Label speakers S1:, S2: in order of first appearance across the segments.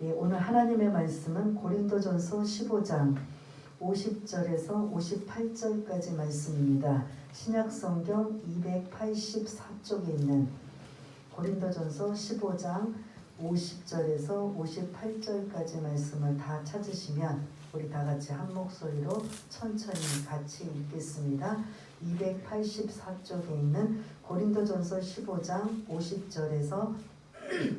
S1: 오늘 하나님의 말씀은 고린도전서 15장 50절에서 58절까지 말씀입니다. 신약성경 284쪽에 있는 고린도전서 15장 50절에서 58절까지 말씀을 다 찾으시면 우리 다 같이 한 목소리로 천천히 같이 읽겠습니다. 284쪽에 있는 고린도전서 15장 50절에서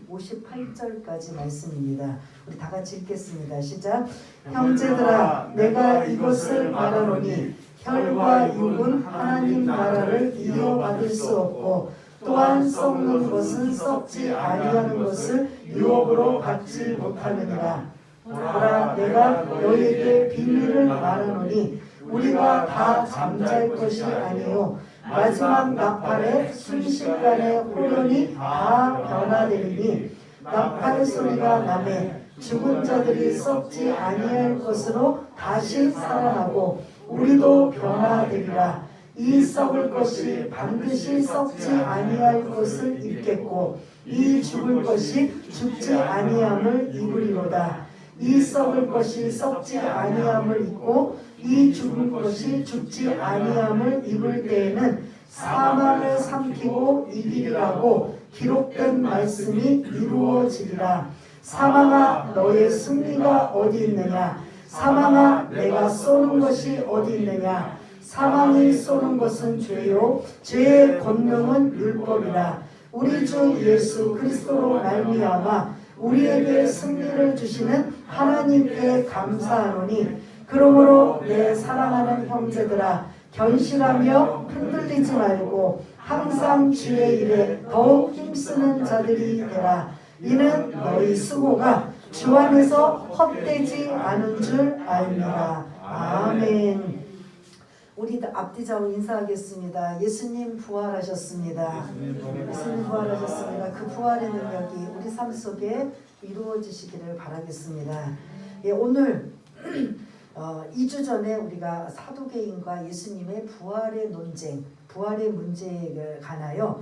S1: 58절까지 말씀입니다. 우리 다 같이 읽겠습니다. 시작. 형제들아, 내가 이것을 말하노니 혈과 육은 하나님 나라를 이어받을 수 없고, 또한 썩는 것은 썩지 아니하는 것을 유업으로 받지 못하느니라. 보라, 내가 너희에게 비밀을 말하노니 우리가 다 잠잘 것이 아니요 마지막 나팔에 순식간에 호련히 다 변화되리니, 나팔 소리가 나매 죽은 자들이 썩지 아니할 것으로 다시 살아나고 우리도 변화되리라. 이 썩을 것이 반드시 썩지 아니할 것을 입겠고, 이 죽을 것이 죽지 아니함을 입으리로다. 이 썩을 것이 썩지 아니함을 입고 이 죽을 것이 죽지 아니함을 입을 때에는 사망을 삼키고 이기리라고 기록된 말씀이 이루어지리라. 사망아, 너의 승리가 어디 있느냐? 사망아, 내가 쏘는 것이 어디 있느냐? 사망이 쏘는 것은 죄요, 죄의 권능은 율법이라. 우리 주 예수 그리스도로 말미암아 우리에게 승리를 주시는 하나님께 감사하노니, 그러므로 내 사랑하는 형제들아, 견실하며 흔들리지 말고 항상 주의 일에 더욱 힘쓰는 자들이 되라. 이는 너희 수고가 주 안에서 헛되지 않은 줄 알미라. 아멘. 우리 앞뒤 좌우 인사하겠습니다. 예수님 부활하셨습니다. 예수님 부활하셨습니다. 그 부활의 능력이 우리 삶 속에 이루어지시기를 바라겠습니다. 오늘 2주 전에 우리가 사도계인과 예수님의 부활의 논쟁, 부활의 문제에 관하여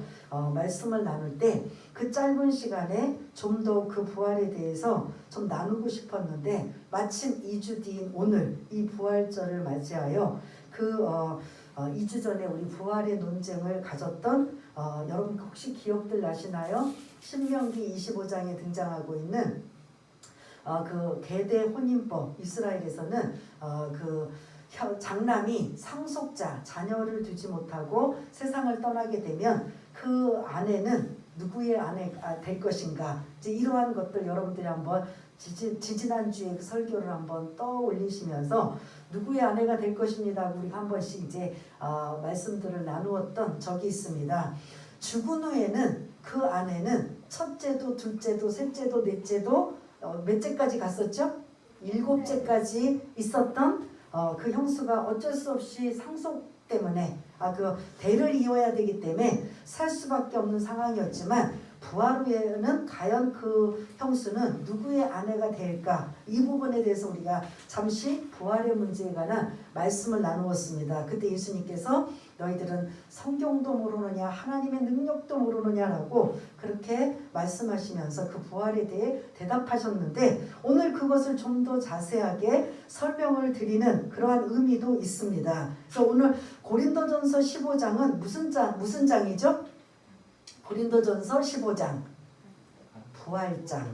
S1: 말씀을 나눌 때 그 짧은 시간에 좀 더 그 부활에 대해서 좀 나누고 싶었는데, 마침 2주 뒤인 오늘 이 부활절을 맞이하여 2주 전에 우리 부활의 논쟁을 가졌던 여러분 혹시 기억들 나시나요? 신명기 25장에 등장하고 있는 그 계대 혼인법. 이스라엘에서는 그 장남이 상속자, 자녀를 두지 못하고 세상을 떠나게 되면 그 아내는 누구의 아내가 될 것인가, 이제 이러한 것들 여러분들이 한번 지지난주에 그 설교를 한번 떠올리시면서 누구의 아내가 될 것입니다. 우리가 한 번씩 이제 말씀들을 나누었던 적이 있습니다. 죽은 후에는 그 아내는 첫째도 둘째도 셋째도 넷째도 몇째까지 갔었죠? 7째까지 있었던 그 형수가 어쩔 수 없이 상속 때문에 그 대를 이어야 되기 때문에 살 수밖에 없는 상황이었지만, 부활 후에는 과연 그 형수는 누구의 아내가 될까? 이 부분에 대해서 우리가 잠시 부활의 문제에 관한 말씀을 나누었습니다. 그때 예수님께서 너희들은 성경도 모르느냐, 하나님의 능력도 모르느냐라고 그렇게 말씀하시면서 그 부활에 대해 대답하셨는데, 오늘 그것을 좀 더 자세하게 설명을 드리는 그러한 의미도 있습니다. 그래서 오늘 고린도전서 15장은 무슨 장이죠? 고린도전서 15장 부활장.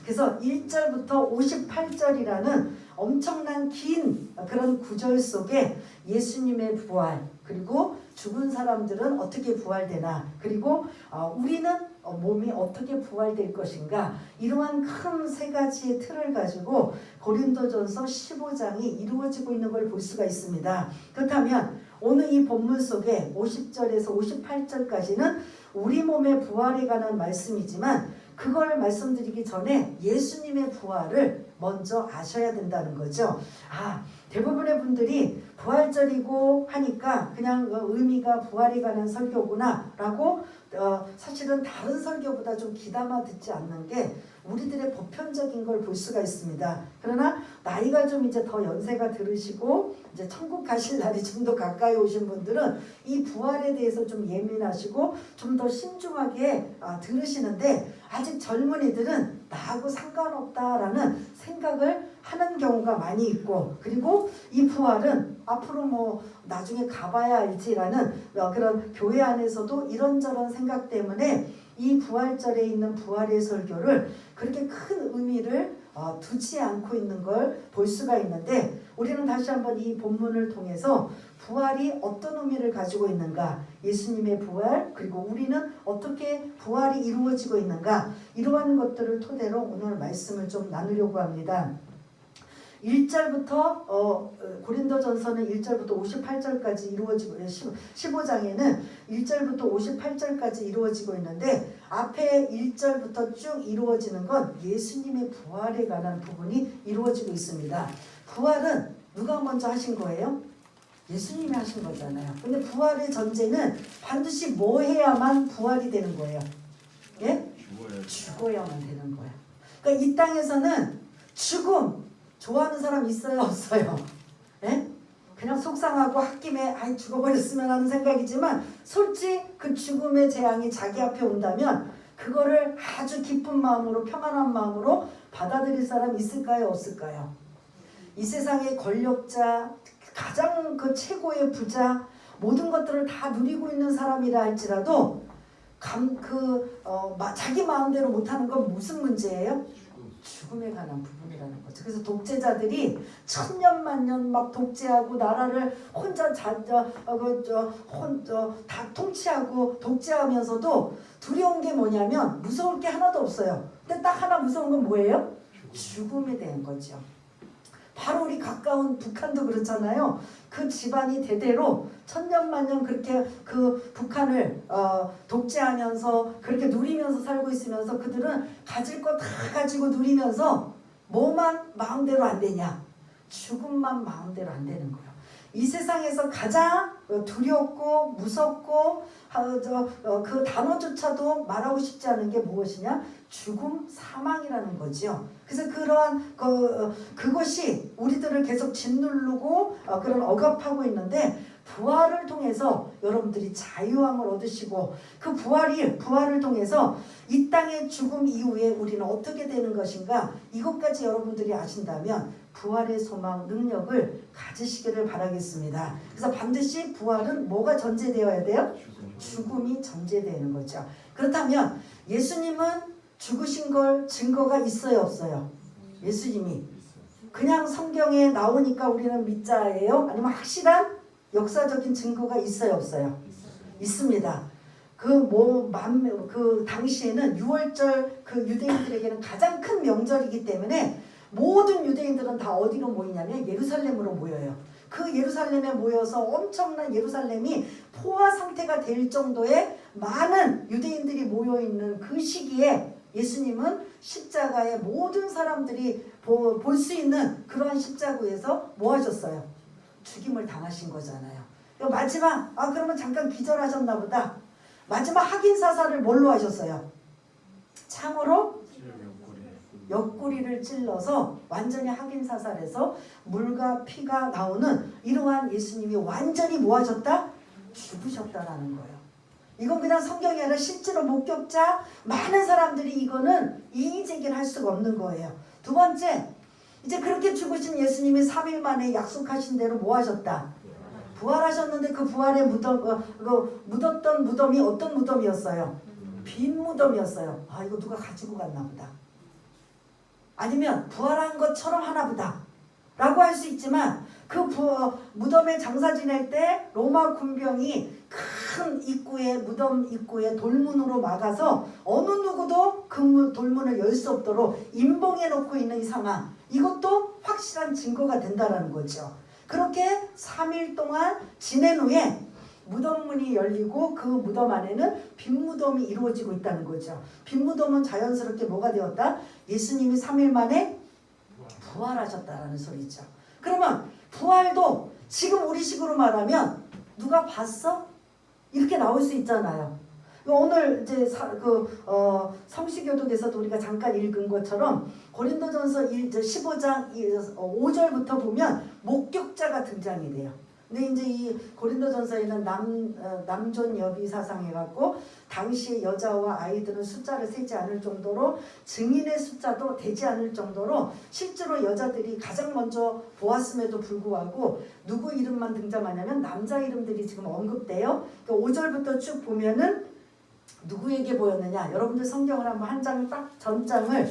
S1: 그래서 1절부터 58절이라는 엄청난 긴 그런 구절 속에 예수님의 부활, 그리고 죽은 사람들은 어떻게 부활되나, 그리고 우리는 몸이 어떻게 부활될 것인가, 이러한 큰 세 가지의 틀을 가지고 고린도전서 15장이 이루어지고 있는 걸 볼 수가 있습니다. 그렇다면 오늘 이 본문 속에 50절에서 58절까지는 우리 몸의 부활에 관한 말씀이지만, 그걸 말씀드리기 전에 예수님의 부활을 먼저 아셔야 된다는 거죠. 대부분의 분들이 부활절이고 하니까 그냥 의미가 부활에 관한 설교구나 라고 사실은 다른 설교보다 좀 귀담아 듣지 않는 게 우리들의 보편적인 걸 볼 수가 있습니다. 그러나 나이가 좀 이제 더 연세가 들으시고 이제 천국 가실 날이 좀 더 가까이 오신 분들은 이 부활에 대해서 좀 예민하시고 좀 더 신중하게 들으시는데, 아직 젊은이들은 나하고 상관없다라는 생각을 하는 경우가 많이 있고, 그리고 이 부활은 앞으로 뭐 나중에 가봐야 알지라는 그런 교회 안에서도 이런저런 생각 때문에 이 부활절에 있는 부활의 설교를 그렇게 큰 의미를 두지 않고 있는 걸 볼 수가 있는데, 우리는 다시 한번 이 본문을 통해서 부활이 어떤 의미를 가지고 있는가, 예수님의 부활, 그리고 우리는 어떻게 부활이 이루어지고 있는가, 이러한 것들을 토대로 오늘 말씀을 좀 나누려고 합니다. 1절부터 고린도전서는 1절부터 58절까지 이루어지고, 15장에는 1절부터 58절까지 이루어지고 있는데, 앞에 1절부터 쭉 이루어지는 건 예수님의 부활에 관한 부분이 이루어지고 있습니다. 부활은 누가 먼저 하신 거예요? 예수님이 하신 거잖아요. 근데 부활의 전제는 반드시 뭐 해야만 부활이 되는 거예요? 예? 죽어야만 되는 거예요. 그러니까 이 땅에서는 죽음 좋아하는 사람 있어요, 없어요? 예? 그냥 속상하고 홧김에 아이 죽어버렸으면 하는 생각이지만, 솔직히 그 죽음의 재앙이 자기 앞에 온다면 그거를 아주 기쁜 마음으로, 평안한 마음으로 받아들일 사람 있을까요, 없을까요? 이 세상의 권력자, 가장 그 최고의 부자, 모든 것들을 다 누리고 있는 사람이라 할지라도 자기 마음대로 못하는 건 무슨 문제예요? 죽음에 관한 부분이라는 거죠. 그래서 독재자들이 천년만년 막 독재하고 나라를 혼자 다 통치하고 독재하면서도 두려운 게 뭐냐면 무서울 게 하나도 없어요. 근데 딱 하나 무서운 건 뭐예요? 죽음에 대한 거죠. 바로 우리 가까운 북한도 그렇잖아요. 그 집안이 대대로 천년만년 그렇게 그 북한을 독재하면서 그렇게 누리면서 살고 있으면서 그들은 가질 거 다 가지고 누리면서 뭐만 마음대로 안 되냐? 죽음만 마음대로 안 되는 거예요. 이 세상에서 가장 두렵고 무섭고 그 단어조차도 말하고 싶지 않은 게 무엇이냐? 죽음, 사망이라는 거죠. 그래서 그러한 그것이 우리들을 계속 짓누르고 그런 억압하고 있는데, 부활을 통해서 여러분들이 자유함을 얻으시고, 그 부활을 통해서 이 땅의 죽음 이후에 우리는 어떻게 되는 것인가, 이것까지 여러분들이 아신다면 부활의 소망, 능력을 가지시기를 바라겠습니다. 그래서 반드시 부활은 뭐가 전제되어야 돼요? 죽음이 전제되는 거죠. 그렇다면 예수님은 죽으신 걸 증거가 있어요, 없어요? 예수님이 그냥 성경에 나오니까 우리는 믿자예요? 아니면 확실한 역사적인 증거가 있어요, 없어요? 있습니다. 그 당시에는 6월절 그 유대인들에게는 가장 큰 명절이기 때문에 모든 유대인들은 다 어디로 모이냐면 예루살렘으로 모여요. 그 예루살렘에 모여서 엄청난 예루살렘이 포화 상태가 될 정도의 많은 유대인들이 모여있는 그 시기에 예수님은 십자가에 모든 사람들이 볼 수 있는 그러한 십자구에서 뭐 하셨어요? 죽임을 당하신 거잖아요. 마지막 그러면 잠깐 기절하셨나 보다. 마지막 확인 사살을 뭘로 하셨어요? 창으로 옆구리를 찔러서 완전히 확인 사살해서 물과 피가 나오는 이러한 예수님이 완전히 뭐 하셨다? 죽으셨다라는 거예요. 이건 그냥 성경이 아니라 실제로 목격자 많은 사람들이 이거는 이의제기를 할 수가 없는 거예요. 두 번째, 이제 그렇게 죽으신 예수님이 3일 만에 약속하신 대로 뭐 하셨다? 부활하셨는데 그 부활의 묻었던 무덤이 어떤 무덤이었어요? 빈 무덤이었어요. 이거 누가 가지고 갔나 보다. 아니면 부활한 것처럼 하나 보다 라고 할 수 있지만, 그 무덤에 장사 지낼 때 로마 군병이 큰 무덤 입구에 돌문으로 막아서 어느 누구도 그 돌문을 열 수 없도록 임봉해 놓고 있는 이 상황, 이것도 확실한 증거가 된다는 거죠. 그렇게 3일 동안 지낸 후에 무덤문이 열리고 그 무덤 안에는 빈 무덤이 이루어지고 있다는 거죠. 빈 무덤은 자연스럽게 뭐가 되었다? 예수님이 3일 만에 부활하셨다라는 소리죠. 그러면 부활도 지금 우리식으로 말하면 누가 봤어? 이렇게 나올 수 있잖아요. 오늘 이제 성시교독에서도 우리가 잠깐 읽은 것처럼 고린도전서 15장 5절부터 보면 목격자가 등장이 돼요. 근데 이제 이 고린도전서에는 남존 여비 사상해갖고 당시 여자와 아이들은 숫자를 세지 않을 정도로 증인의 숫자도 되지 않을 정도로 실제로 여자들이 가장 먼저 보았음에도 불구하고 누구 이름만 등장하냐면 남자 이름들이 지금 언급돼요. 그러니까 5절부터 쭉 보면은 누구에게 보였느냐? 여러분들 성경을 한번 한 장 딱 전장을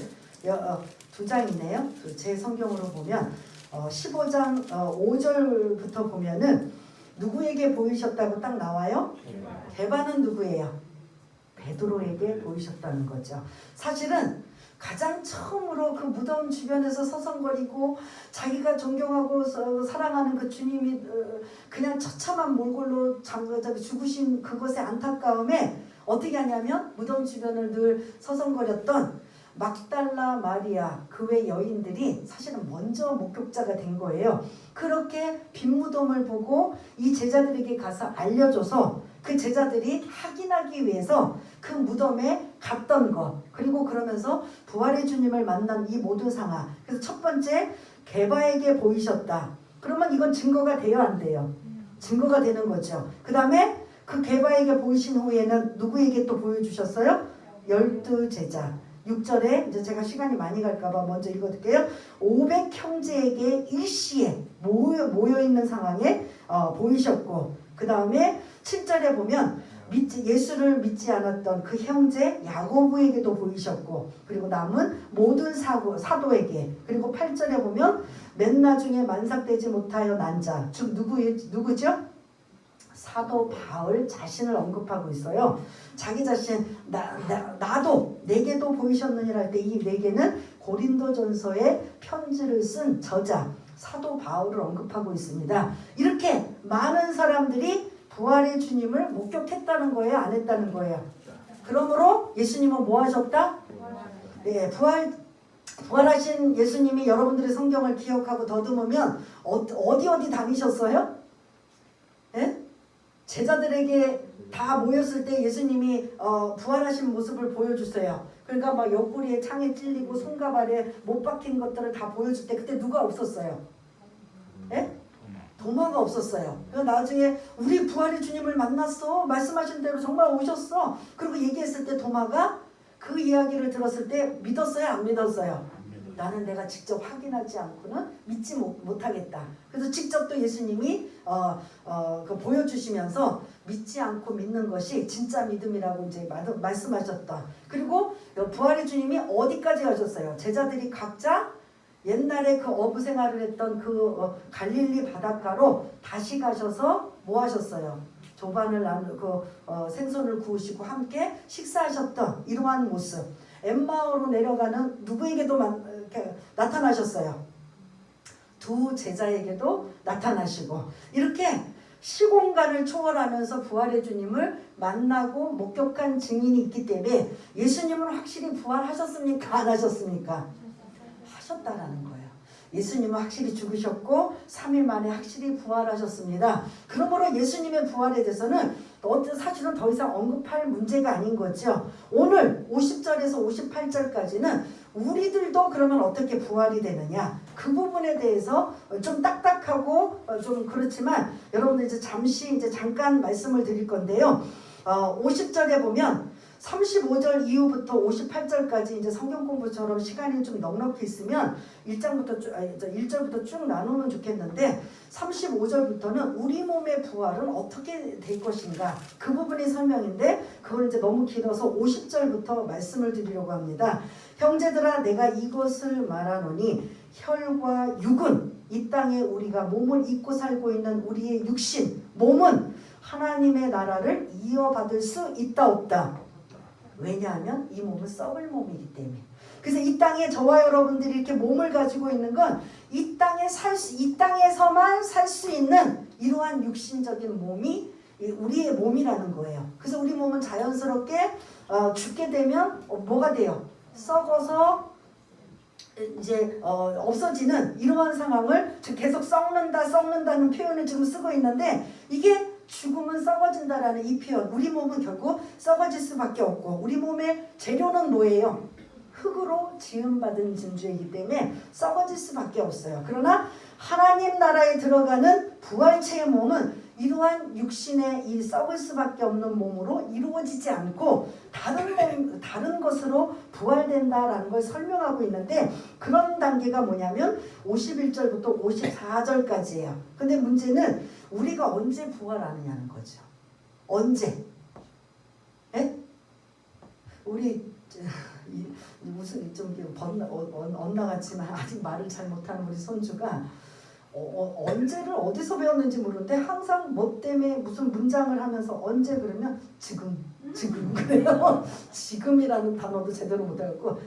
S1: 두 장이네요. 제 성경으로 보면 15장 5절부터 보면은 누구에게 보이셨다고 딱 나와요? 게바는 누구예요? 베드로에게 보이셨다는 거죠. 사실은 가장 처음으로 그 무덤 주변에서 서성거리고 자기가 존경하고 사랑하는 그 주님이 그냥 처참한 몰골로 죽으신 그것의 안타까움에 어떻게 하냐면 무덤 주변을 늘 서성거렸던 막달라 마리아 그 외 여인들이 사실은 먼저 목격자가 된 거예요. 그렇게 빈 무덤을 보고 이 제자들에게 가서 알려줘서 그 제자들이 확인하기 위해서 그 무덤에 갔던 것, 그리고 그러면서 부활의 주님을 만난 이 모든 상황. 그래서 첫 번째 게바에게 보이셨다. 그러면 이건 증거가 돼요, 안 돼요? 증거가 되는 거죠. 그 다음에 그 게바에게 보이신 후에는 누구에게 또 보여주셨어요? 12 제자. 6절에 이제 제가 시간이 많이 갈까봐 먼저 읽어드릴게요. 500 형제에게 일시에 모여있는 상황에 보이셨고, 그 다음에 7절에 보면 예수를 믿지 않았던 그 형제 야고보에게도 보이셨고, 그리고 남은 모든 사도에게, 그리고 8절에 보면 맨 나중에 만삭되지 못하여 난 자, 즉 누구죠? 사도 바울 자신을 언급하고 있어요. 자기 자신 나도 내게도 보이셨느니라 할 때 이 내게는 고린도전서에 편지를 쓴 저자 사도 바울을 언급하고 있습니다. 이렇게 많은 사람들이 부활의 주님을 목격했다는 거예요, 안 했다는 거예요? 그러므로 예수님은 뭐 하셨다? 네, 부활하신 예수님이 여러분들의 성경을 기억하고 더듬으면 어디 다니셨어요? 네? 제자들에게 다 모였을 때 예수님이 부활하신 모습을 보여주세요. 그러니까 막 옆구리에 창에 찔리고 손가발에 못 박힌 것들을 다 보여줄 때 그때 누가 없었어요? 예? 도마가 없었어요. 그래서 나중에 우리 부활의 주님을 만났어. 말씀하신 대로 정말 오셨어. 그리고 얘기했을 때 도마가 그 이야기를 들었을 때 믿었어요? 안 믿었어요? 나는 내가 직접 확인하지 않고는 믿지 못하겠다. 그래서 직접 또 예수님이 보여주시면서 믿지 않고 믿는 것이 진짜 믿음이라고 이제 말씀하셨다. 그리고 부활의 주님이 어디까지 가셨어요? 제자들이 각자 옛날에 그 어부 생활을 했던 그 갈릴리 바닷가로 다시 가셔서 뭐 하셨어요? 조반을 생선을 구우시고 함께 식사하셨던 이러한 모습. 엠마오로 내려가는 누구에게도 나타나셨어요. 두 제자에게도 나타나시고 이렇게 시공간을 초월하면서 부활의 주님을 만나고 목격한 증인이 있기 때문에 예수님은 확실히 부활하셨습니까? 안 하셨습니까? 하셨다라는 거예요. 예수님은 확실히 죽으셨고 3일 만에 확실히 부활하셨습니다. 그러므로 예수님의 부활에 대해서는 사실은 더 이상 언급할 문제가 아닌 거죠. 오늘 50절에서 58절까지는 우리들도 그러면 어떻게 부활이 되느냐, 그 부분에 대해서 좀 딱딱하고 좀 그렇지만 여러분들 이제 잠깐 말씀을 드릴 건데요. 50절에 보면 35절 이후부터 58절까지 이제 성경 공부처럼 시간이 좀 넉넉히 있으면 1절부터 쭉 나누면 좋겠는데 35절부터는 우리 몸의 부활은 어떻게 될 것인가, 그 부분이 설명인데 그걸 이제 너무 길어서 50절부터 말씀을 드리려고 합니다. 형제들아, 내가 이것을 말하노니 혈과 육은 이 땅에 우리가 몸을 입고 살고 있는 우리의 육신 몸은 하나님의 나라를 이어받을 수 있다 없다. 왜냐하면 이 몸은 썩을 몸이기 때문에. 그래서 이 땅에 저와 여러분들이 이렇게 몸을 가지고 있는 건 이 땅에서만 살 수 있는 이러한 육신적인 몸이 우리의 몸이라는 거예요. 그래서 우리 몸은 자연스럽게 죽게 되면 뭐가 돼요? 썩어서 이제 없어지는 이러한 상황을 계속 썩는다는 표현을 지금 쓰고 있는데, 이게 죽으면 썩어진다라는 이 표현, 우리 몸은 결국 썩어질 수밖에 없고 우리 몸의 재료는 뭐예요? 흙으로 지음받은 진주이기 때문에 썩어질 수밖에 없어요. 그러나 하나님 나라에 들어가는 부활체의 몸은 이러한 육신의 이 썩을 수밖에 없는 몸으로 이루어지지 않고 다른 것으로 부활된다라는 걸 설명하고 있는데, 그런 단계가 뭐냐면 51절부터 54절까지예요. 근데 문제는 우리가 언제 부활하느냐는 거죠. 언제? 에? 우리 무슨 좀 엇나갔지만 아직 말을 잘 못하는 우리 손주가 언제를 어디서 배웠는지 모르는데 항상 뭐 때문에 무슨 문장을 하면서 언제 그러면 지금 그래요. 지금이라는 단어도 제대로 못하고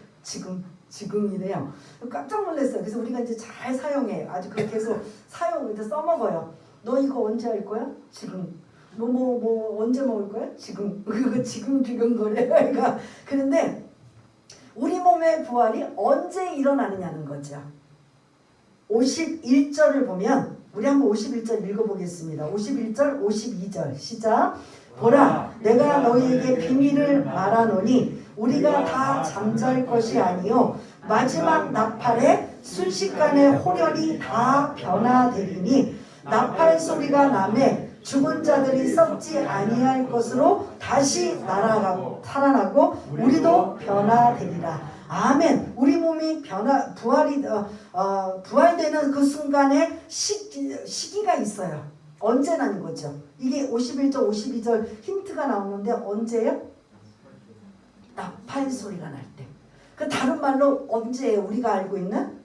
S1: 지금이래요. 깜짝 놀랐어요. 그래서 우리가 이제 잘 사용해. 아주 그렇게 해서 써먹어요. 너 이거 언제 할 거야? 지금. 너 뭐 언제 먹을 거야? 지금. 그거 지금 거래요. 그러니까 그런데 우리 몸의 부활이 언제 일어나느냐는 거죠. 51절을 보면 우리 한번 51절 읽어보겠습니다. 51절 52절 시작. 보라 내가 너희에게 비밀을 말하노니 우리가 다 잠잘 것이 아니요 마지막 나팔에 순식간에 호련히 다 변화되리니 나팔 소리가 나매 죽은 자들이 썩지 아니할 것으로 다시 살아나고 우리도 변화되리라. 아멘. 우리 몸이 부활되는 그 순간에 시기가 있어요. 언제라는 거죠. 이게 51절 52절 힌트가 나오는데 언제요? 나팔 소리가 날 때. 그 다른 말로 언제예요? 우리가 알고 있는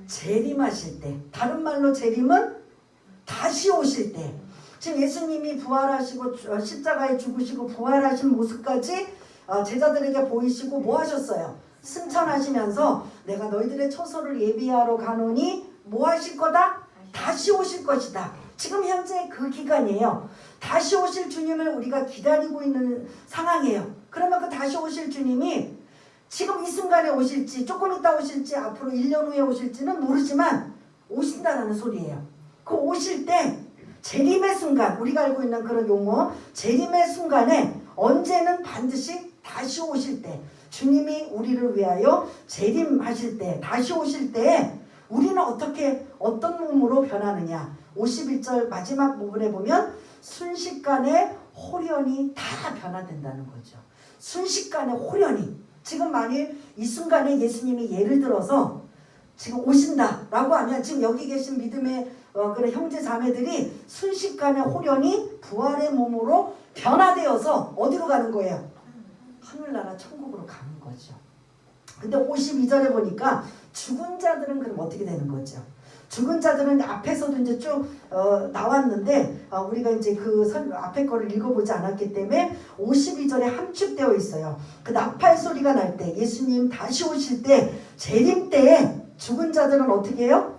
S1: 재림하실 때. 다른 말로 재림은 다시 오실 때. 지금 예수님이 부활하시고 십자가에 죽으시고 부활하신 모습까지 제자들에게 보이시고 뭐 하셨어요? 승천하시면서 내가 너희들의 처소를 예비하러 가노니 뭐 하실 거다? 다시 오실 것이다. 지금 현재 그 기간이에요. 다시 오실 주님을 우리가 기다리고 있는 상황이에요. 그러면 그 다시 오실 주님이 지금 이 순간에 오실지 조금 있다 오실지 앞으로 1년 후에 오실지는 모르지만 오신다는 소리예요. 그 오실 때 재림의 순간, 우리가 알고 있는 그런 용어 재림의 순간에 언제는 반드시 다시 오실 때, 주님이 우리를 위하여 재림하실 때, 다시 오실 때 우리는 어떤 몸으로 변하느냐. 51절 마지막 부분에 보면 순식간에 호련히 다 변화된다는 거죠. 순식간에 호련히. 지금 만일 이 순간에 예수님이 예를 들어서 지금 오신다라고 하면 지금 여기 계신 믿음의 그런 형제 자매들이 순식간에 호련히 부활의 몸으로 변화되어서 어디로 가는 거예요? 하늘나라 천국으로 가는 거죠. 근데 52절에 보니까 죽은 자들은 그럼 어떻게 되는 거죠? 죽은 자들은 앞에서도 이제 쭉 나왔는데 우리가 이제 그 앞에 거를 읽어보지 않았기 때문에 52절에 함축되어 있어요. 그 나팔 소리가 날 때 예수님 다시 오실 때 재림 때에 죽은 자들은 어떻게 해요?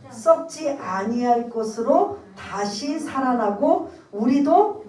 S1: 썩지 아니할 것으로 다시 살아나고 우리도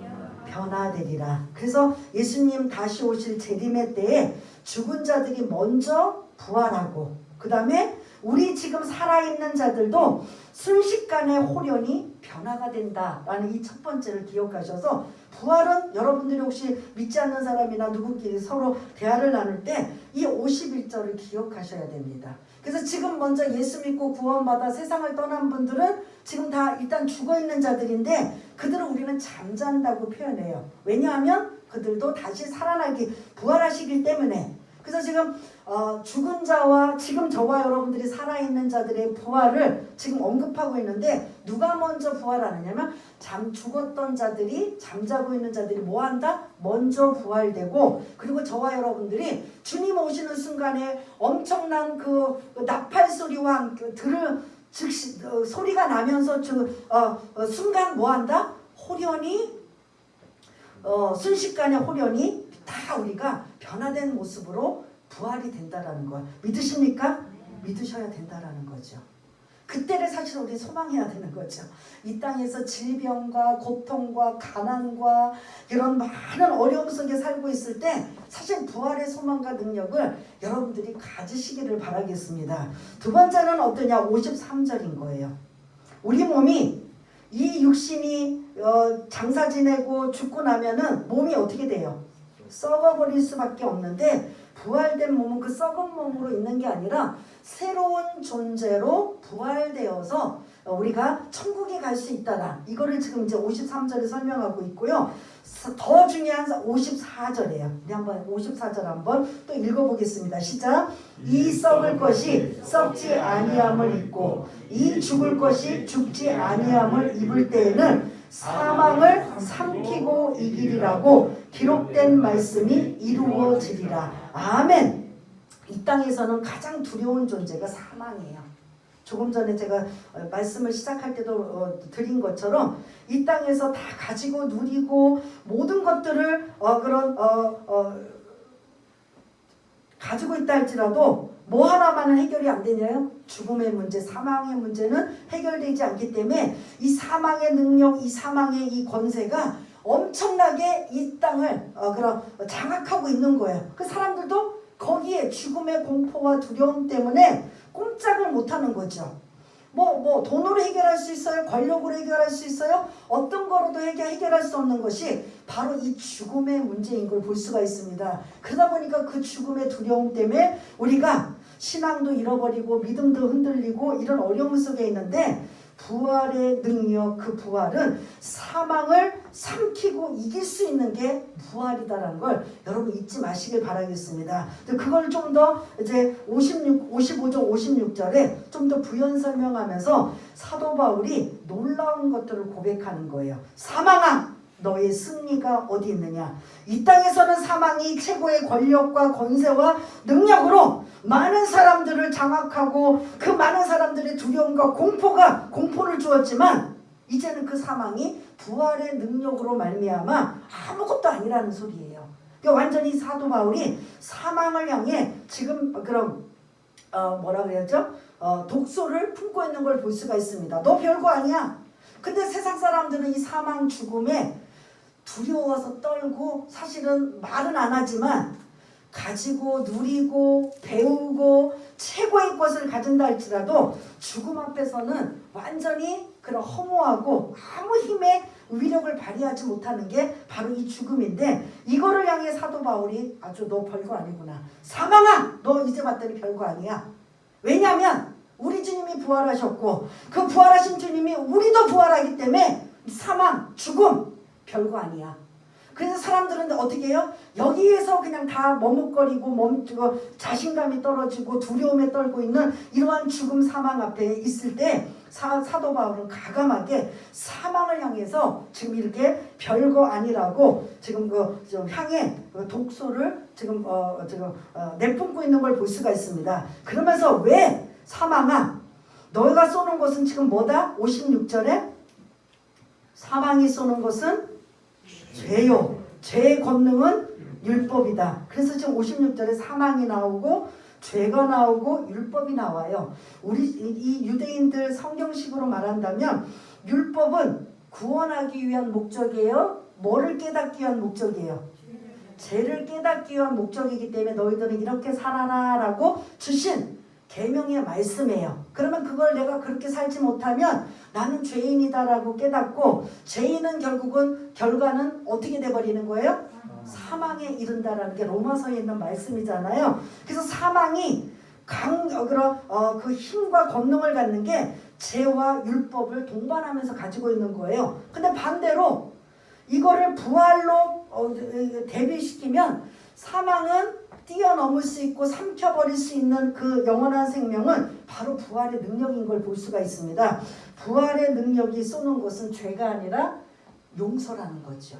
S1: 변화되리라. 그래서 예수님 다시 오실 재림의 때에 죽은 자들이 먼저 부활하고 그 다음에 우리 지금 살아있는 자들도 순식간에 호련히 변화가 된다라는 이 첫 번째를 기억하셔서 부활은 여러분들이 혹시 믿지 않는 사람이나 누구끼리 서로 대화를 나눌 때 이 51절을 기억하셔야 됩니다. 그래서 지금 먼저 예수 믿고 구원받아 세상을 떠난 분들은 지금 다 일단 죽어있는 자들인데 그들은 우리는 잠잔다고 표현해요. 왜냐하면 그들도 다시 부활하시기 때문에. 그래서 지금 죽은 자와 지금 저와 여러분들이 살아있는 자들의 부활을 지금 언급하고 있는데 누가 먼저 부활하느냐면 죽었던 자들이 잠자고 있는 자들이 뭐한다? 먼저 부활되고 그리고 저와 여러분들이 주님 오시는 순간에 엄청난 그 나팔 소리와 즉시 소리가 나면서 순간 뭐한다? 호련히 순식간에 호련히 다 우리가 변화된 모습으로 부활이 된다라는 거 믿으십니까? 믿으셔야 된다라는 거죠. 그때를 사실 우리 소망해야 되는 거죠. 이 땅에서 질병과 고통과 가난과 이런 많은 어려움 속에 살고 있을 때 사실 부활의 소망과 능력을 여러분들이 가지시기를 바라겠습니다. 두 번째는 어떠냐? 53절인 거예요. 우리 몸이 이 육신이 장사 지내고 죽고 나면은 몸이 어떻게 돼요? 썩어버릴 수밖에 없는데 부활된 몸은 그 썩은 몸으로 있는 게 아니라 새로운 존재로 부활되어서 우리가 천국에 갈 수 있다라. 이거를 지금 이제 53절에 설명하고 있고요. 더 중요한 54절이에요. 우리 한번 54절 한번 또 읽어보겠습니다. 시작. 이 썩을 것이 썩지 아니함을 입고 이 죽을 것이 죽지 아니함을 입을 때에는 사망을 삼키고 이기리라고 기록된 말씀이 이루어지리라. 아멘. 이 땅에서는 가장 두려운 존재가 사망이에요. 조금 전에 제가 말씀을 시작할 때도 드린 것처럼 이 땅에서 다 가지고 누리고 모든 것들을 가지고 있다 할지라도 뭐 하나만은 해결이 안 되냐요? 죽음의 문제, 사망의 문제는 해결되지 않기 때문에 이 사망의 능력, 이 사망의 이 권세가 엄청나게 이 땅을 장악하고 있는 거예요. 그 사람들도 거기에 죽음의 공포와 두려움 때문에 꼼짝을 못하는 거죠. 뭐 돈으로 해결할 수 있어요? 권력으로 해결할 수 있어요? 어떤 거로도 해결할 수 없는 것이 바로 이 죽음의 문제인 걸 볼 수가 있습니다. 그러다 보니까 그 죽음의 두려움 때문에 우리가 신앙도 잃어버리고 믿음도 흔들리고 이런 어려움 속에 있는데 부활의 능력, 그 부활은 사망을 삼키고 이길 수 있는 게 부활이다라는 걸 여러분 잊지 마시길 바라겠습니다. 그걸 좀 더 이제 55절 56절에 좀 더 부연 설명하면서 사도 바울이 놀라운 것들을 고백하는 거예요. 사망아 너의 승리가 어디 있느냐. 이 땅에서는 사망이 최고의 권력과 권세와 능력으로 많은 사람들을 장악하고 그 많은 사람들의 두려움과 공포를 주었지만 이제는 그 사망이 부활의 능력으로 말미암아 아무것도 아니라는 소리예요. 그러니까 완전히 사도 바울이 사망을 향해 지금 그럼 뭐라 그래야죠? 독소를 품고 있는 걸 볼 수가 있습니다. 너 별거 아니야. 근데 세상 사람들은 이 사망 죽음에 두려워서 떨고 사실은 말은 안 하지만 가지고 누리고 배우고 최고의 것을 가진다 할지라도 죽음 앞에서는 완전히 그런 허무하고 아무 힘의 위력을 발휘하지 못하는 게 바로 이 죽음인데 이거를 향해 사도 바울이 아주 너 별거 아니구나. 사망아 너 이제 봤더니 별거 아니야. 왜냐하면 우리 주님이 부활하셨고 그 부활하신 주님이 우리도 부활하기 때문에 사망, 죽음 별거 아니야. 그래서 사람들은 어떻게 해요? 여기에서 그냥 다 머뭇거리고 멈추고 자신감이 떨어지고 두려움에 떨고 있는 이러한 죽음 사망 앞에 있을 때 사도 바울은 가감하게 사망을 향해서 지금 이렇게 별거 아니라고 지금 향해 독소를 지금 내뿜고 있는 걸 볼 수가 있습니다. 그러면서 왜 사망아 너희가 쏘는 것은 지금 뭐다? 56절에 사망이 쏘는 것은 죄요. 죄의 권능은 율법이다. 그래서 지금 56절에 사망이 나오고 죄가 나오고 율법이 나와요. 우리 이 유대인들 성경식으로 말한다면 율법은 구원하기 위한 목적이에요. 뭐를 깨닫기 위한 목적이에요? 죄를 깨닫기 위한 목적이기 때문에 너희들은 이렇게 살아라라고 주신 계명의 말씀이에요. 그러면 그걸 내가 그렇게 살지 못하면 나는 죄인이다라고 깨닫고 죄인은 결과는 어떻게 돼버리는 거예요? 사망에 이른다라는 게 로마서에 있는 말씀이잖아요. 그래서 사망이 그 힘과 권능을 갖는 게 죄와 율법을 동반하면서 가지고 있는 거예요. 근데 반대로 이거를 부활로 대비시키면 사망은 뛰어넘을 수 있고 삼켜버릴 수 있는 그 영원한 생명은 바로 부활의 능력인 걸 볼 수가 있습니다. 부활의 능력이 쏘는 것은 죄가 아니라 용서라는 거죠.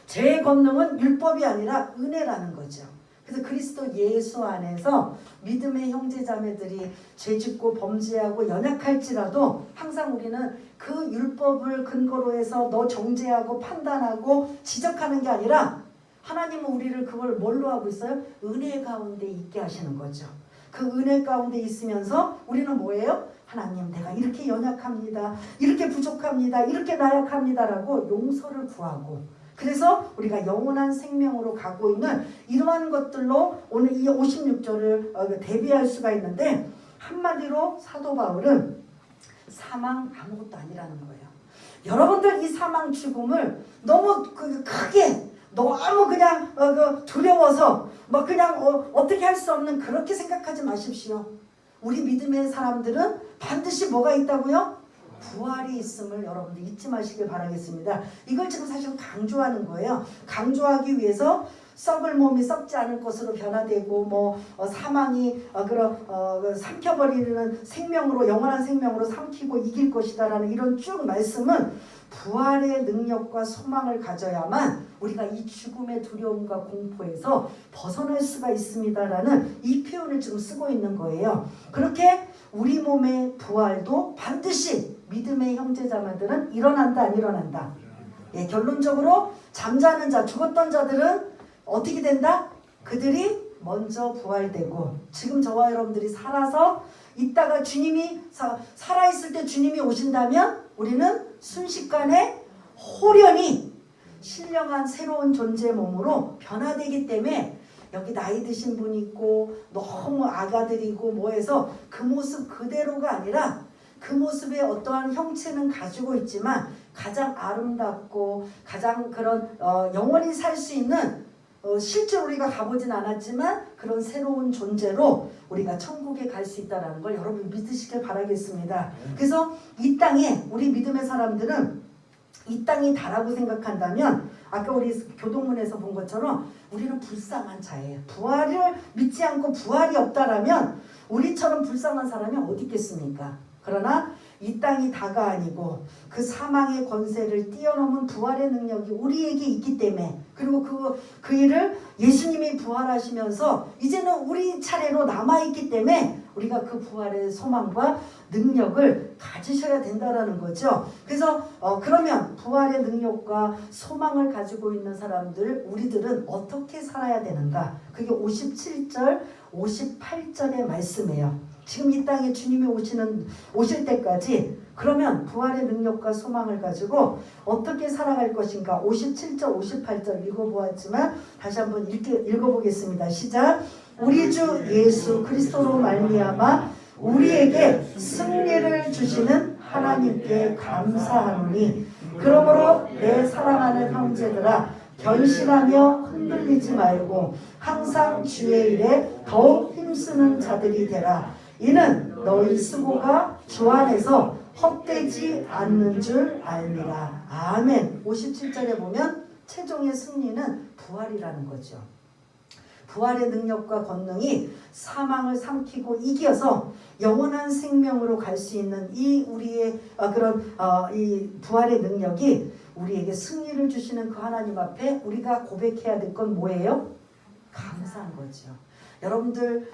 S1: 죄의 권능은 율법이 아니라 은혜라는 거죠. 그래서 그리스도 예수 안에서 믿음의 형제자매들이 죄짓고 범죄하고 연약할지라도 항상 우리는 그 율법을 근거로 해서 너 정죄하고 판단하고 지적하는 게 아니라 하나님은 우리를 그걸 뭘로 하고 있어요? 은혜 가운데 있게 하시는 거죠. 그 은혜 가운데 있으면서 우리는 뭐예요? 하나님 내가 이렇게 연약합니다. 이렇게 부족합니다. 이렇게 나약합니다라고 용서를 구하고 그래서 우리가 영원한 생명으로 가고 있는 이러한 것들로 오늘 이 56절을 대비할 수가 있는데 한마디로 사도 바울은 사망 아무것도 아니라는 거예요. 여러분들 이 사망 죽음을 너무 크게 너무 그냥 두려워서 뭐 그냥 어떻게 할 수 없는 그렇게 생각하지 마십시오. 우리 믿음의 사람들은 반드시 뭐가 있다고요? 부활이 있음을 여러분들 잊지 마시길 바라겠습니다. 이걸 지금 사실 강조하는 거예요. 강조하기 위해서 썩을 몸이 썩지 않을 것으로 변화되고 사망이 삼켜버리는 생명으로, 영원한 생명으로 삼키고 이길 것이다라는 이런 쭉 말씀은 부활의 능력과 소망을 가져야만 우리가 이 죽음의 두려움과 공포에서 벗어날 수가 있습니다라는 이 표현을 지금 쓰고 있는 거예요. 그렇게 우리 몸의 부활도 반드시 믿음의 형제자매들은 일어난다 안 일어난다. 예, 결론적으로 잠자는 자, 죽었던 자들은 어떻게 된다? 그들이 먼저 부활되고, 지금 저와 여러분들이 살아서 있다가 주님이 살아있을 때 주님이 오신다면 우리는 순식간에 호련히 신령한 새로운 존재 몸으로 변화되기 때문에, 여기 나이 드신 분 있고 너무 아가들이고 해서 그 모습 그대로가 아니라 그 모습의 어떠한 형체는 가지고 있지만 가장 아름답고 가장 그런 영원히 살 수 있는, 실제로 우리가 가보진 않았지만 그런 새로운 존재로 우리가 천국에 갈 수 있다는 걸 여러분 믿으시길 바라겠습니다. 그래서 이 땅에 우리 믿음의 사람들은 이 땅이 다라고 생각한다면, 아까 우리 교동문에서 본 것처럼 우리는 불쌍한 자예요. 부활을 믿지 않고 부활이 없다라면 우리처럼 불쌍한 사람이 어디 있겠습니까? 그러나 이 땅이 다가 아니고 그 사망의 권세를 뛰어넘은 부활의 능력이 우리에게 있기 때문에, 그리고 그 일을 예수님이 부활하시면서 이제는 우리 차례로 남아있기 때문에 우리가 그 부활의 소망과 능력을 가지셔야 된다라는 거죠. 그래서 그러면 부활의 능력과 소망을 가지고 있는 사람들, 우리들은 어떻게 살아야 되는가? 그게 57절, 58절의 말씀이에요. 지금 이 땅에 주님이 오실 때까지 그러면 부활의 능력과 소망을 가지고 어떻게 살아갈 것인가? 57절, 58절 읽어보았지만 다시 한번 읽어보겠습니다. 시작. 우리 주 예수 그리스도로 말미암아 우리에게 승리를 주시는 하나님께 감사하노니, 그러므로 내 사랑하는 형제들아 견실하며 흔들리지 말고 항상 주의 일에 더욱 힘쓰는 자들이 되라. 이는 너희 수고가 주 안에서 헛되지 않는 줄 알미라. 아멘. 57절에 보면 최종의 승리는 부활이라는 거죠. 부활의 능력과 권능이 사망을 삼키고 이겨서 영원한 생명으로 갈 수 있는 이 우리의 이 부활의 능력이 우리에게 승리를 주시는 그 하나님 앞에 우리가 고백해야 될 건 뭐예요? 감사한 거죠. 여러분들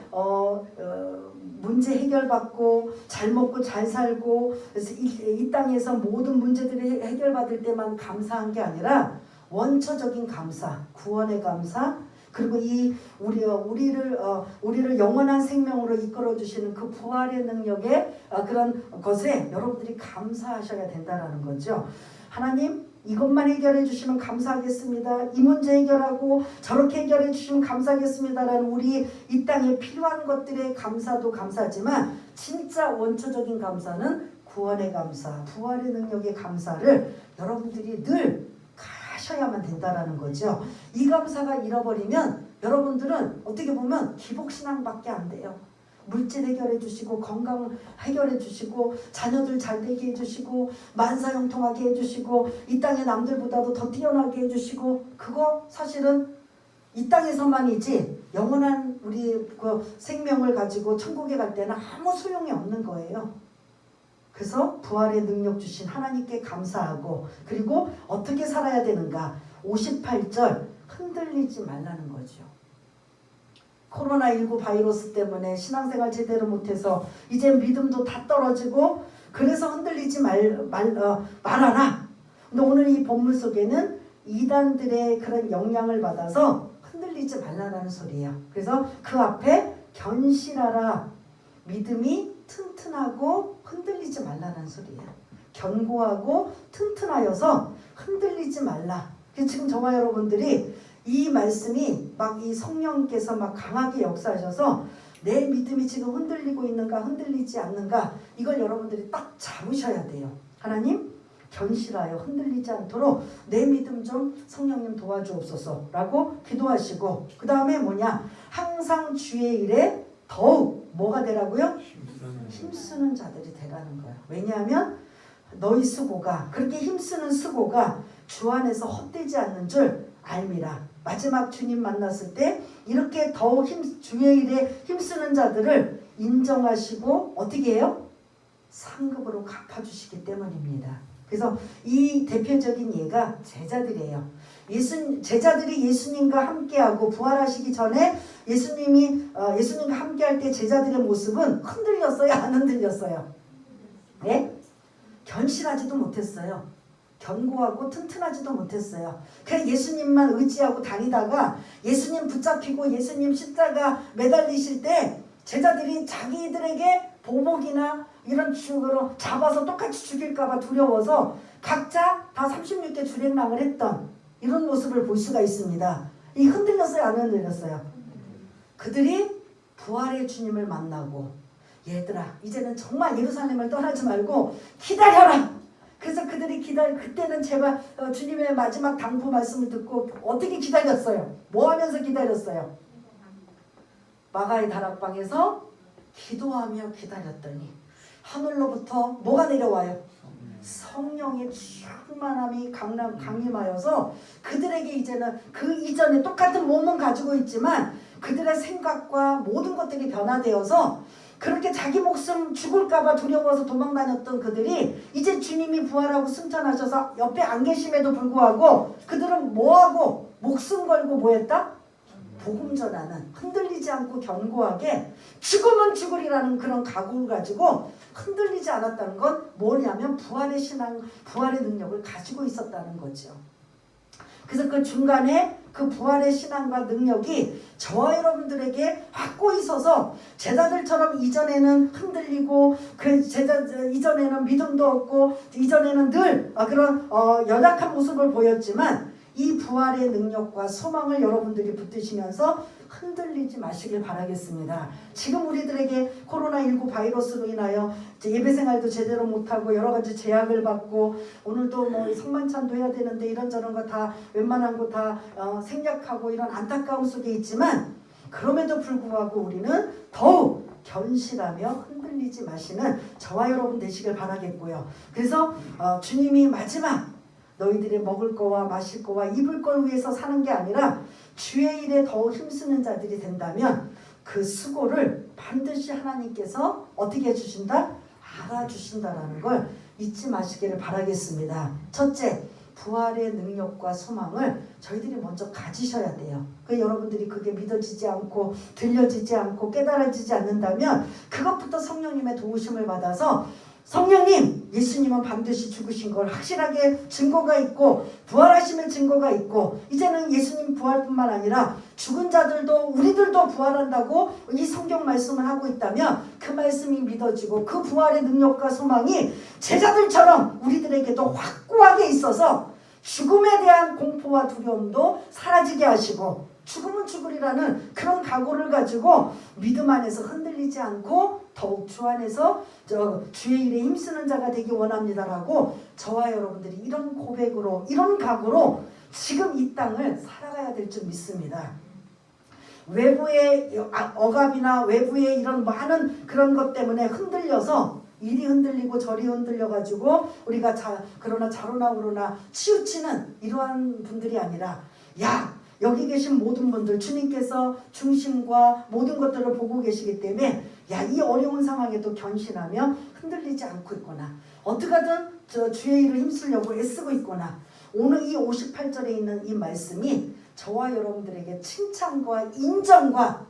S1: 문제 해결받고 잘 먹고 잘 살고 이 땅에서 모든 문제들이 해결받을 때만 감사한 게 아니라 원초적인 감사, 구원의 감사, 그리고 우리를 영원한 생명으로 이끌어 주시는 그 부활의 능력의 그런 것에 여러분들이 감사하셔야 된다라는 거죠. 하나님, 이것만 해결해 주시면 감사하겠습니다. 이 문제 해결하고 저렇게 해결해 주시면 감사하겠습니다라는 우리 이 땅에 필요한 것들의 감사도 감사지만 진짜 원초적인 감사는 구원의 감사, 부활의 능력의 감사를 여러분들이 늘 하셔야만 된다라는 거죠. 이 감사가 잃어버리면 여러분들은 어떻게 보면 기복신앙밖에 안 돼요. 물질 해결해 주시고 건강 해결해 주시고 자녀들 잘 되게 해주시고 만사형통하게 해주시고 이 땅의 남들보다도 더 뛰어나게 해주시고, 그거 사실은 이 땅에서만이지 영원한 우리 그 생명을 가지고 천국에 갈 때는 아무 소용이 없는 거예요. 그래서 부활의 능력 주신 하나님께 감사하고, 그리고 어떻게 살아야 되는가? 58절 흔들리지 말라는 거죠. 코로나19 바이러스 때문에 신앙생활 제대로 못해서 이제 믿음도 다 떨어지고 그래서 흔들리지 말아라. 근데 오늘 이 본문 속에는 이단들의 그런 영향을 받아서 흔들리지 말라는 소리예요. 그래서 그 앞에 견실하라. 믿음이 튼튼하고 흔들리지 말라는 소리예요. 견고하고 튼튼하여서 흔들리지 말라. 지금 저와 여러분들이 이 말씀이 막 이 성령께서 막 강하게 역사하셔서 내 믿음이 지금 흔들리고 있는가 흔들리지 않는가, 이걸 여러분들이 딱 잡으셔야 돼요. 하나님, 견실하여 흔들리지 않도록 내 믿음 좀 성령님 도와주옵소서 라고 기도하시고, 그 다음에 뭐냐, 항상 주의 일에 더욱 뭐가 되라고요? 힘쓰는 자들이 되라는 거예요. 왜냐하면 너희 수고가, 그렇게 힘쓰는 수고가 주 안에서 헛되지 않는 줄 알미라. 마지막 주님 만났을 때 이렇게 더욱 주의 일에 힘쓰는 자들을 인정하시고 어떻게 해요? 상급으로 갚아주시기 때문입니다. 그래서 이 대표적인 예가 제자들이에요. 제자들이 예수님과 함께하고 부활하시기 전에 예수님과 함께할 때 제자들의 모습은 흔들렸어요? 안 흔들렸어요? 네? 견실하지도 못했어요. 견고하고 튼튼하지도 못했어요. 그냥 예수님만 의지하고 다니다가 예수님 붙잡히고 예수님 십자가 매달리실 때 제자들이 자기들에게 보복이나 이런 식으로 잡아서 똑같이 죽일까봐 두려워서 각자 다 36개 주랭랑을 했던 이런 모습을 볼 수가 있습니다. 이 흔들렸어요? 안 흔들렸어요? 그들이 부활의 주님을 만나고, 얘들아 이제는 정말 예루살렘을 떠나지 말고 기다려라. 그래서 그들이 그때는 제발 주님의 마지막 당부 말씀을 듣고 어떻게 기다렸어요? 뭐 하면서 기다렸어요? 마가의 다락방에서 기도하며 기다렸더니 하늘로부터 뭐가 내려와요? 성령의 충만함이 강림하여서 그들에게 이제는 그 이전에 똑같은 몸은 가지고 있지만 그들의 생각과 모든 것들이 변화되어서 그렇게 자기 목숨 죽을까봐 두려워서 도망다녔던 그들이 이제 주님이 부활하고 승천하셔서 옆에 안 계심에도 불구하고 그들은 뭐하고 목숨 걸고 뭐했다? 복음 전하는, 흔들리지 않고 견고하게 죽으면 죽으리라는 그런 각오를 가지고 흔들리지 않았다는 건 뭐냐면 부활의 신앙, 부활의 능력을 가지고 있었다는 거죠. 그래서 그 중간에 그 부활의 신앙과 능력이 저와 여러분들에게 확고히 서서 제자들처럼 이전에는 흔들리고 이전에는 믿음도 없고 이전에는 늘 그런 연약한 모습을 보였지만 이 부활의 능력과 소망을 여러분들이 붙드시면서 흔들리지 마시길 바라겠습니다. 지금 우리들에게 코로나19 바이러스로 인하여 예배생활도 제대로 못하고 여러 가지 제약을 받고 오늘도 뭐 성만찬도 해야 되는데 이런저런 거 다 웬만한 거 다 생략하고 이런 안타까움 속에 있지만 그럼에도 불구하고 우리는 더욱 견실하며 흔들리지 마시는 저와 여러분 되시길 바라겠고요. 그래서 주님이 마지막 너희들이 먹을 거와 마실 거와 입을 걸 위해서 사는 게 아니라 주의 일에 더욱 힘쓰는 자들이 된다면 그 수고를 반드시 하나님께서 어떻게 해주신다? 알아주신다라는 걸 잊지 마시기를 바라겠습니다. 첫째, 부활의 능력과 소망을 저희들이 먼저 가지셔야 돼요. 여러분들이 그게 믿어지지 않고 들려지지 않고 깨달아지지 않는다면 그것부터 성령님의 도우심을 받아서 성령님, 예수님은 반드시 죽으신 걸 확실하게 증거가 있고 부활하시는 증거가 있고 이제는 예수님 부활뿐만 아니라 죽은 자들도 우리들도 부활한다고 이 성경 말씀을 하고 있다면 그 말씀이 믿어지고 그 부활의 능력과 소망이 제자들처럼 우리들에게도 확고하게 있어서 죽음에 대한 공포와 두려움도 사라지게 하시고 죽으면 죽으리라는 그런 각오를 가지고 믿음 안에서 흔들리지 않고 더욱 주 안에서 주의 일에 힘쓰는 자가 되기 원합니다라고 저와 여러분들이 이런 고백으로 이런 각오로 지금 이 땅을 살아가야 될 줄 믿습니다. 외부의 억압이나 외부의 이런 많은 그런 것 때문에 흔들려서 이리 흔들리고 저리 흔들려가지고 우리가 그러나 자로나 우로나 치우치는 이러한 분들이 아니라 여기 계신 모든 분들 주님께서 중심과 모든 것들을 보고 계시기 때문에 이 어려운 상황에도 견신하며 흔들리지 않고 있거나 어떻게든 주의 일을 힘쓰려고 애쓰고 있거나 오늘 이 58절에 있는 이 말씀이 저와 여러분들에게 칭찬과 인정과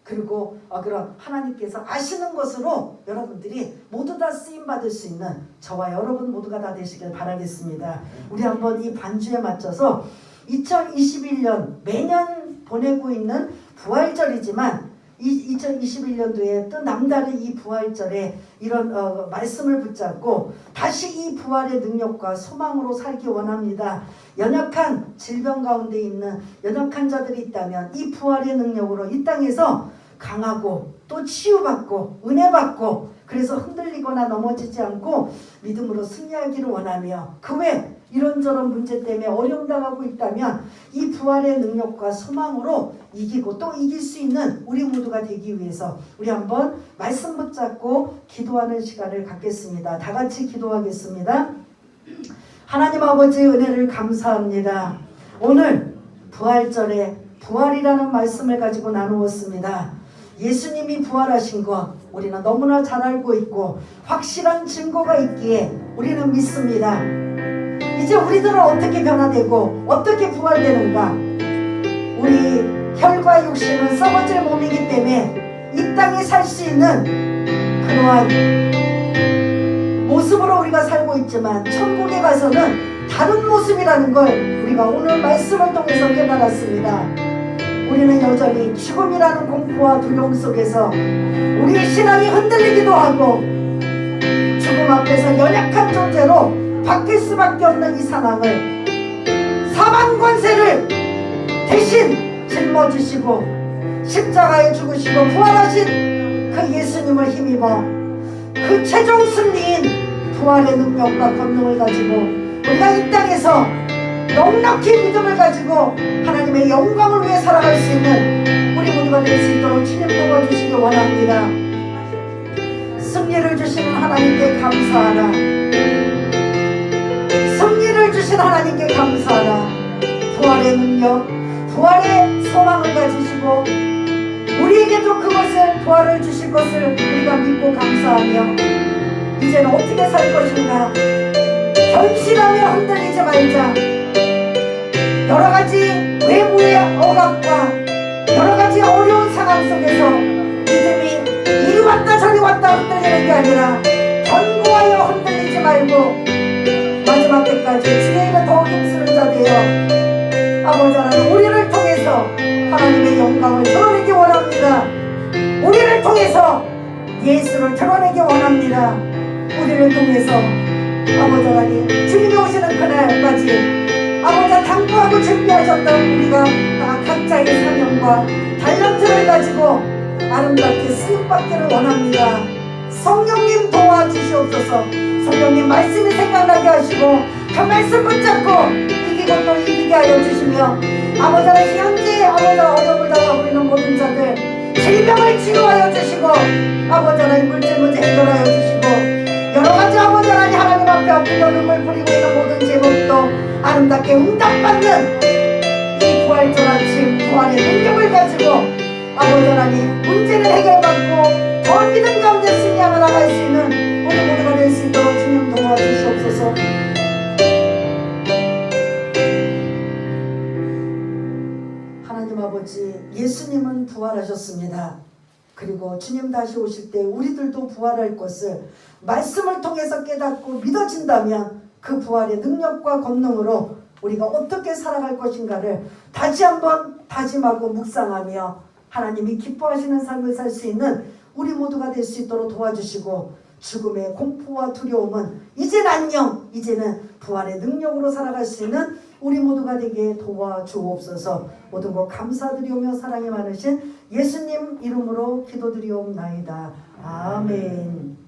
S1: 그리고 그런 하나님께서 아시는 것으로 여러분들이 모두 다 쓰임받을 수 있는 저와 여러분 모두가 다 되시길 바라겠습니다. 우리 한번 이 반주에 맞춰서 2021년 매년 보내고 있는 부활절이지만 2021년도에 또 남다른 이 부활절에 이런 말씀을 붙잡고 다시 이 부활의 능력과 소망으로 살기 원합니다. 연약한 질병 가운데 있는 연약한 자들이 있다면 이 부활의 능력으로 이 땅에서 강하고 또 치유받고 은혜받고 그래서 흔들리거나 넘어지지 않고 믿음으로 승리하기를 원하며 그 외 이런저런 문제 때문에 어려움당하고 있다면 이 부활의 능력과 소망으로 이기고 또 이길 수 있는 우리 모두가 되기 위해서 우리 한번 말씀 붙잡고 기도하는 시간을 갖겠습니다. 다 같이 기도하겠습니다. 하나님 아버지 은혜를 감사합니다. 오늘 부활절에 부활이라는 말씀을 가지고 나누었습니다. 예수님이 부활하신 것 우리는 너무나 잘 알고 있고 확실한 증거가 있기에 우리는 믿습니다. 이제 우리들은 어떻게 변화되고 어떻게 부활되는가? 우리 혈과 육신은 썩어질 몸이기 때문에 이 땅에 살 수 있는 그러한 모습으로 우리가 살고 있지만 천국에 가서는 다른 모습이라는 걸 우리가 오늘 말씀을 통해서 깨달았습니다. 우리는 여전히 죽음이라는 공포와 두려움 속에서 우리의 신앙이 흔들리기도 하고 죽음 앞에서 연약한 존재로 바뀔 수밖에 없는 이 상황을 사망 권세를 대신 짊어지시고 십자가에 죽으시고 부활하신 그 예수님을 힘입어 그 최종 승리인 부활의 능력과 권능을 가지고 우리가 이 땅에서 넉넉히 믿음을 가지고 하나님의 영광을 위해 살아갈 수 있는 우리 모두가 될 수 있도록 주님 도와주시기 원합니다. 승리를 주시는 하나님께 감사하라. 승리를 주신 하나님께 감사하라. 부활의 능력, 부활의 소망을 가지시고 우리에게도 그것을 부활을 주실 것을 우리가 믿고 감사하며 이제는 어떻게 살 것인가 견실하며 흔들리지 말자. 여러가지 외부의 억압과 여러가지 어려운 상황 속에서 믿음이 이리 왔다 저리 왔다 흔들리는 게 아니라 견고하여 흔들리지 말고 마지막 때까지 주의 일에 더 힘쓰는 자 되어 아버지 하나님 우리를 통해서 하나님의 영광을 드러내기 원합니다. 우리를 통해서 예수를 드러내기 원합니다. 우리를 통해서 아버지 하나님 주님이 오시는 그날까지 아버지 당부하고 준비하셨던 우리가 각자의 사명과 달란트를 가지고 아름답게 쓰임받기를 원합니다. 성령님 도와주시옵소서. 성령님 말씀이 생각나게 하시고 그 말씀 붙잡고 이기고 또 이기게 하여 주시며 아버지 하나님 현재 아버지 어려움을 당하고 있는 모든 자들 질병을 치료하여 주시고 아버지 하나님 물질 문제 해결하여 주시고 여러가지 아버지 하나님 앞에 아프고 눈물 뿌리고 있는 모든 제목도 아름답게 응답받는 이 부활절 아침 부활의 능력을 가지고 아버지 하나님 문제를 해결받고 더 믿음 가운데 승리하며 나갈 수 있는 우리 모두가 될 수 있도록 주님 도와주시옵소서. 하나님 아버지 예수님은 부활하셨습니다. 그리고 주님 다시 오실 때 우리들도 부활할 것을 말씀을 통해서 깨닫고 믿어진다면 그 부활의 능력과 권능으로 우리가 어떻게 살아갈 것인가를 다시 한번 다짐하고 묵상하며 하나님이 기뻐하시는 삶을 살 수 있는 우리 모두가 될 수 있도록 도와주시고 죽음의 공포와 두려움은 이젠 안녕 이제는 부활의 능력으로 살아갈 수 있는 우리 모두가 되게 도와주옵소서. 모든 것 감사드리오며 사랑이 많으신 예수님 이름으로 기도드리옵나이다. 아멘.